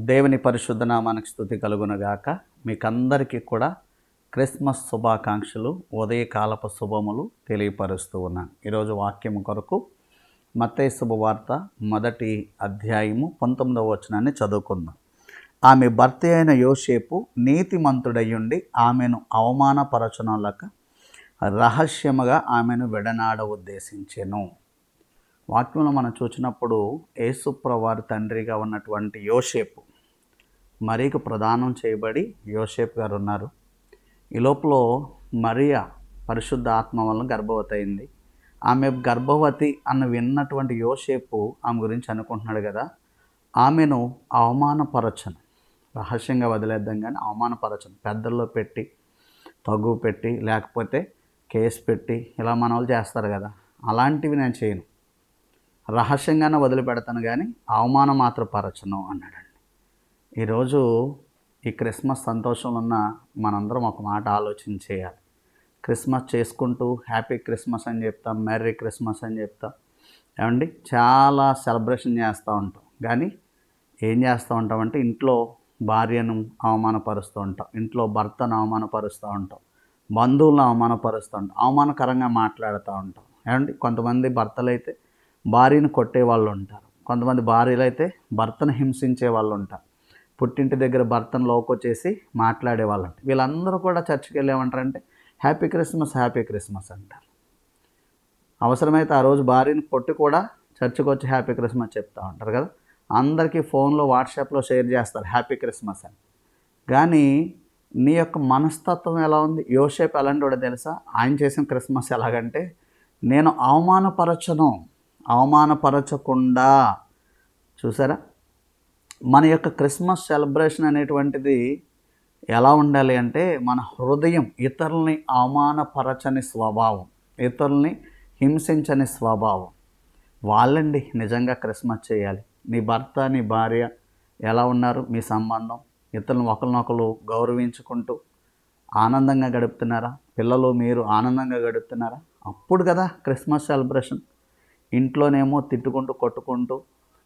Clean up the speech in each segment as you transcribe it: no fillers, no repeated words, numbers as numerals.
దేవుని పరిశుద్ధ నామానికి స్తుతి కలుగునగాక. మీకందరికీ కూడా క్రిస్మస్ శుభాకాంక్షలు, ఉదయకాలపు శుభములు తెలియపరుస్తూ ఉన్నాను. ఈరోజు వాక్యము కొరకు మత్తయి శుభవార్త 1వ అధ్యాయము 19వ వచనాన్ని చదువుకుందాం. ఆమె భర్త అయిన యోసేపు నీతిమంతుడయ్యుండి ఆమెను అవమానపరచనలక రహస్యముగా ఆమెను విడనాడ ఉద్దేశించెను. వాక్యంలో మనం చూసినప్పుడు యేసుప్రవారి తండ్రిగా ఉన్నటువంటి యోసేపు మరియకు ప్రదానం చేయబడి యోసేపు గారు ఉన్నారు. ఈ లోపల మరియా పరిశుద్ధ ఆత్మ వలన గర్భవతి అయింది. ఆమె గర్భవతి అన్న విన్నటువంటి యోసేపు ఆమె గురించి అనుకుంటున్నాడు కదా, ఆమెను అవమానపరచను, రహస్యంగా వదిలేద్దాం కానీ అవమానపరచను, పెద్దల్లో పెట్టి తగు పెట్టి లేకపోతే కేసు పెట్టి ఇలా మన వాళ్ళు చేస్తారు కదా, అలాంటివి నేను చేయను, రహస్యంగానే వదిలిపెడతాను కానీ అవమానం మాత్రం పరచను అన్నాడండి. ఈరోజు ఈ క్రిస్మస్ సంతోషంలో ఉన్న మనందరం ఒక మాట ఆలోచన చేయాలి. క్రిస్మస్ చేసుకుంటూ హ్యాపీ క్రిస్మస్ అని చెప్తాం, మెర్రీ క్రిస్మస్ అని చెప్తాం, ఏమండి చాలా సెలబ్రేషన్ చేస్తూ ఉంటాం. కానీ ఏం చేస్తూ ఉంటామంటే ఇంట్లో భార్యను అవమానపరుస్తూ ఉంటాం, ఇంట్లో భర్తను అవమానపరుస్తూ ఉంటాం, బంధువులను అవమానపరుస్తూ ఉంటాం, అవమానకరంగా మాట్లాడుతూ ఉంటాం. ఏమండి కొంతమంది భర్తలు అయితే భార్యను కొట్టే వాళ్ళు ఉంటారు, కొంతమంది భార్యలు అయితే భర్తను హింసించే వాళ్ళు ఉంటారు, పుట్టింటి దగ్గర భర్తను లోకొచ్చేసి మాట్లాడే వాళ్ళు ఉంటారు. వీళ్ళందరూ కూడా చర్చికి వెళ్ళి ఏమంటారంటే హ్యాపీ క్రిస్మస్ హ్యాపీ క్రిస్మస్ అంటారు. అవసరమైతే ఆ రోజు భార్యను కొట్టి కూడా చర్చికి వచ్చి హ్యాపీ క్రిస్మస్ చెప్తూ ఉంటారు కదా. అందరికీ ఫోన్లో వాట్సాప్లో షేర్ చేస్తారు హ్యాపీ క్రిస్మస్ అని. కానీ నీ యొక్క మనస్తత్వం ఎలా ఉంది? యోసేపు ఎలాంటి వాడో తెలుసా? ఆయన చేసిన క్రిస్మస్ ఎలాగంటే నేను అవమానపరచకుండా, చూసారా, మన యొక్క క్రిస్మస్ సెలబ్రేషన్ అనేటువంటిది ఎలా ఉండాలి అంటే మన హృదయం ఇతరుల్ని అవమానపరచని స్వభావం, ఇతరుల్ని హింసించని స్వభావం. వాళ్ళండి నిజంగా క్రిస్మస్ చేయాలి. నీ భర్త నీ భార్య ఎలా ఉన్నారు? మీ సంబంధం ఇతరులను ఒకరినొకరు గౌరవించుకుంటూ ఆనందంగా గడుపుతున్నారా? పిల్లలు మీరు ఆనందంగా గడుపుతున్నారా? అప్పుడు కదా క్రిస్మస్ సెలబ్రేషన్. ఇంట్లోనేమో తిట్టుకుంటూ కొట్టుకుంటూ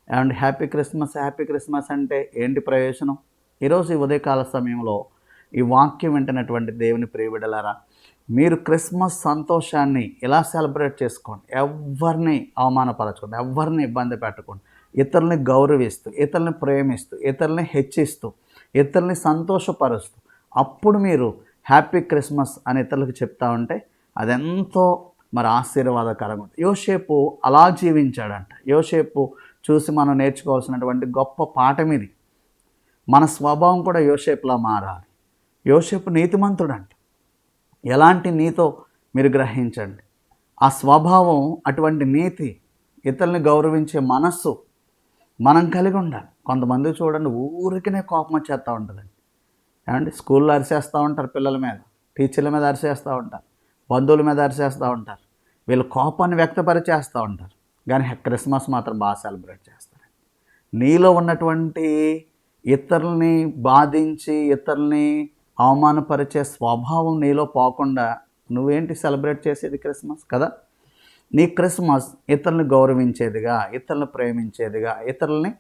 అండ్ హ్యాపీ క్రిస్మస్ అంటే ఏంటి ప్రయోజనం? ఈరోజు ఈ ఉదయకాల సమయంలో ఈ వాక్యం వింటున్నటువంటి దేవుని ప్రియబిడ్డలారా, మీరు క్రిస్మస్ సంతోషాన్ని ఇలా సెలబ్రేట్ చేసుకోండి. ఎవరిని అవమానపరచకుండా, ఎవరిని ఇబ్బంది పెట్టకుండా, ఇతరుల్ని గౌరవిస్తూ, ఇతరుల్ని ప్రేమిస్తూ, ఇతరుల్ని హెచ్చిస్తూ, ఇతరుల్ని సంతోషపరుస్తూ, అప్పుడు మీరు హ్యాపీ క్రిస్మస్ అని ఇతరులకు చెప్తా ఉంటే అదెంతో మరి ఆశీర్వాదకరంగా ఉంటుంది. యోసేపు అలా జీవించాడంట. యోసేపు చూసి మనం నేర్చుకోవాల్సినటువంటి గొప్ప పాఠం ఇది. మన స్వభావం కూడా యోసేపులా మారాలి. యోసేపు నీతిమంతుడంట. ఎలాంటి నీతో మీరు గ్రహించండి. ఆ స్వభావం, అటువంటి నీతి, ఇతరుల్ని గౌరవించే మనస్సు మనం కలిగి ఉండాలి. కొంతమంది చూడండి ఊరికనే కోపం వచ్చేస్తూ ఉంటుందండి. ఏమంటే స్కూల్లో అరిసేస్తూ ఉంటారు, పిల్లల మీద, టీచర్ల మీద అరిసేస్తూ ఉంటారు, బంధువుల మీద అరిచేస్తూ ఉంటారు, వీళ్ళు కోపాన్ని వ్యక్తపరిచేస్తూ ఉంటారు. కానీ క్రిస్మస్ మాత్రం బాగా సెలబ్రేట్ చేస్తారు. నీలో ఉన్నటువంటి ఇతరుల్ని బాధించి ఇతరుల్ని అవమానపరిచే స్వభావం నీలో పోకుండా నువ్వేంటి సెలబ్రేట్ చేసేది? క్రిస్మస్ కదా. నీ క్రిస్మస్ ఇతరుల్ని గౌరవించేదిగా, ఇతరులను ప్రేమించేదిగా, ఇతరుల్ని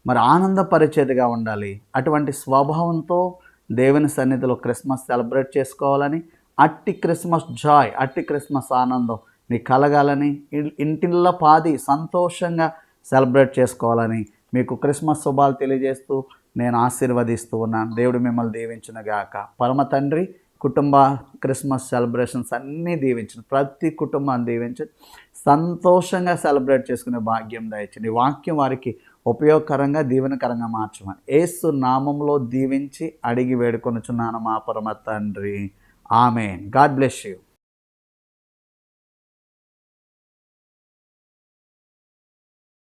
మరి ఆనందపరిచేదిగా ఉండాలి. అటువంటి స్వభావంతో దేవుని సన్నిధిలో క్రిస్మస్ సెలబ్రేట్ చేసుకోవాలని, అట్టి క్రిస్మస్ జాయ్, అట్టి క్రిస్మస్ ఆనందం నీ కలగాలని, ఇంటిల్లో పాది సంతోషంగా సెలబ్రేట్ చేసుకోవాలని మీకు క్రిస్మస్ శుభాలు తెలియజేస్తూ నేను ఆశీర్వదిస్తూ ఉన్నాను. దేవుడు మిమ్మల్ని దీవించునుగాక. పరమ తండ్రి కుటుంబ క్రిస్మస్ సెలబ్రేషన్స్ అన్నీ దీవించను, ప్రతి కుటుంబాన్ని దీవించి సంతోషంగా సెలబ్రేట్ చేసుకునే భాగ్యం దయచండి. ఈ వాక్యం వారికి ఉపయోగకరంగా దీవెనకరంగా మార్చమని యేసు నామంలో దీవించి అడిగి వేడుకొనుచున్నాను మా పరమ తండ్రి. ఆమేన్. God bless you.